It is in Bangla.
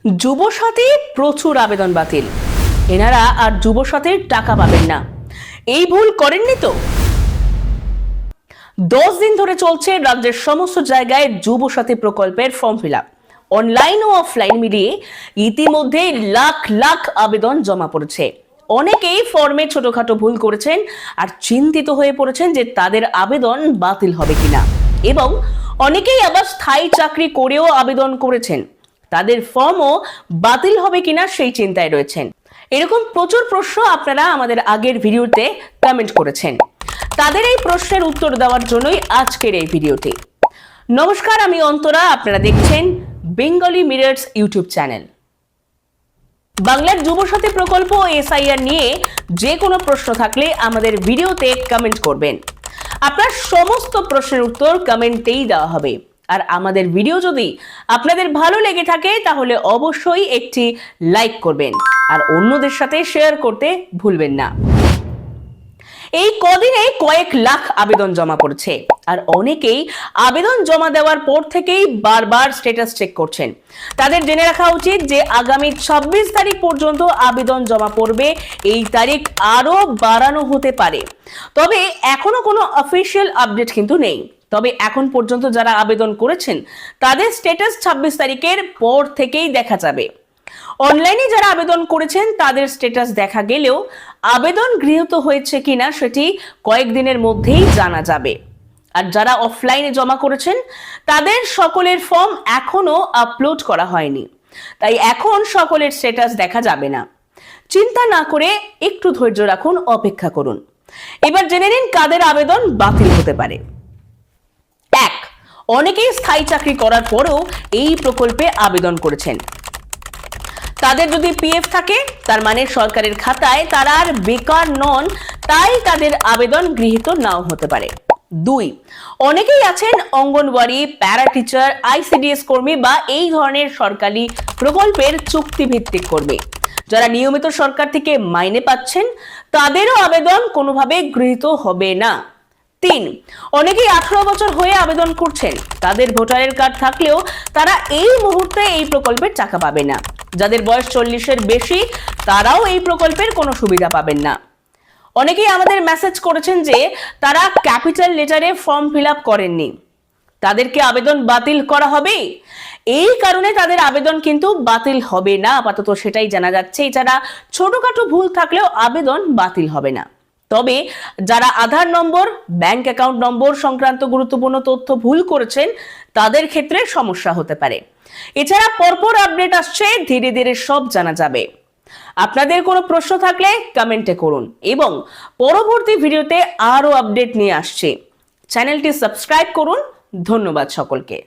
যুবসাথী প্রচুর আবেদন বাতিল, এনারা আর যুবসাথীর টাকা পাবেন না। এই ভুল করেননি তো? 10 দিন ধরে চলছে রাজ্যের সমস্ত জায়গায় যুবসাথী প্রকল্পের ফর্ম ফিল আপ। অনলাইন ও অফলাইন মিলিয়ে ইতিমধ্যে লাখ লাখ আবেদন জমা পড়েছে। অনেকেই ফর্মে ছোটখাটো ভুল করেছেন আর চিন্তিত হয়ে পড়েছেন যে তাদের আবেদন বাতিল হবে কিনা, এবং অনেকেই আবার স্থায়ী চাকরি করেও আবেদন করেছেন, তাদের ফর্মও বাতিল হবে কিনা সেই চিন্তায় রয়েছেন। এরকম প্রচুর প্রশ্ন আপনারা আমাদের আগের ভিডিওতে কমেন্ট করেছেন। তাদের এই প্রশ্নের উত্তর দেওয়ার জন্যই আজকের এই ভিডিওটি। নমস্কার, আমি অন্তরা, আপনারা দেখছেন বেঙ্গলি মিরর্স ইউটিউব চ্যানেল। বাংলার যুবসাথী প্রকল্প এসআইআর নিয়ে যে কোনো প্রশ্ন থাকলে আমাদের ভিডিওতে কমেন্ট করবেন। আপনার সমস্ত প্রশ্নের উত্তর কমেন্টেই দেওয়া হবে। আর আমাদের ভিডিও যদি আপনাদের ভালো লেগে থাকে তাহলে অবশ্যই একটি লাইক করবেন আর অন্যদের সাথে শেয়ার করতে ভুলবেন না। এই কদিনে কয়েক লাখ আবেদন জমা পড়েছে, আর অনেকেই আবেদন জমা দেওয়ার পর থেকেই বারবার স্ট্যাটাস চেক করছেন। তাদের জেনে রাখা উচিত যে আগামী 26 তারিখ পর্যন্ত আবেদন জমা পড়বে। এই তারিখ আরো বাড়ানো হতে পারে, তবে এখনো কোনো অফিসিয়াল আপডেট কিন্তু নেই। তবে এখন পর্যন্ত যারা আবেদন করেছেন তাদের স্ট্যাটাস 26 তারিখের পর থেকেই দেখা যাবে। অনলাইনে যারা আবেদন করেছেন তাদের স্ট্যাটাস দেখা গেলেও আবেদন গৃহীত হয়েছে কিনা সেটি কয়েকদিনের মধ্যেই জানা যাবে। আর যারা অফলাইনে জমা করেছেন তাদের সকলের ফর্ম এখনো আপলোড করা হয়নি, তাই এখন সকলের স্ট্যাটাস দেখা যাবে না। চিন্তা না করে একটু ধৈর্য রাখুন, অপেক্ষা করুন। এবার জেনে নিন কাদের আবেদন বাতিল হতে পারে। অনেকেই স্থায়ী চাকরি করার পরেও এই প্রকল্পে আবেদন করেছেন। তাদের যদি পিএফ থাকে তার মানে সরকারের খাতায় তারা আর বেকার নন, তাই তাদের আবেদন গৃহীত নাও হতে পারে। 2, অনেকেই আছেন অঙ্গনওয়াড়ি, প্যারা টিচার, আইসিডিএস কর্মী বা এই ধরনের সরকারি প্রকল্পের চুক্তিভিত্তিক কর্মী, যারা নিয়মিত সরকার থেকে মাইনে পাচ্ছেন, তাদেরও আবেদন কোনোভাবে গৃহীত হবে না। 3, অনেকেই 18 বছর হয়ে আবেদন করছেন, তাদের ভোটারের কার্ড থাকলেও তারা এই মুহূর্তে এই প্রকল্পের টাকা পাবে না। যাদের বয়স 40-এর বেশি তারাও এই প্রকল্পের কোনো সুবিধা পাবেন না। অনেকেই আমাদের মেসেজ করেছেন যে তারা ক্যাপিটাল লেটারে ফর্ম ফিল আপ করেননি, তাদেরকে আবেদন বাতিল করা হবে। এই কারণে তাদের আবেদন কিন্তু বাতিল হবে না, আপাতত সেটাই জানা যাচ্ছে। এছাড়া ছোটখাটো ভুল থাকলেও আবেদন বাতিল হবে না। তবে যারা আধার নম্বর, ব্যাংক অ্যাকাউন্ট নম্বর সংক্রান্ত গুরুত্বপূর্ণ তথ্য ভুল করেছেন তাদের ক্ষেত্রে সমস্যা হতে পারে। এছাড়া পরপর আপডেট আসছে, ধীরে ধীরে সব জানা যাবে। আপনাদের কোনো প্রশ্ন থাকলে কমেন্টে করুন, এবং পরবর্তী ভিডিওতে আরো আপডেট নিয়ে আসছে। চ্যানেলটি সাবস্ক্রাইব করুন। ধন্যবাদ সকলকে।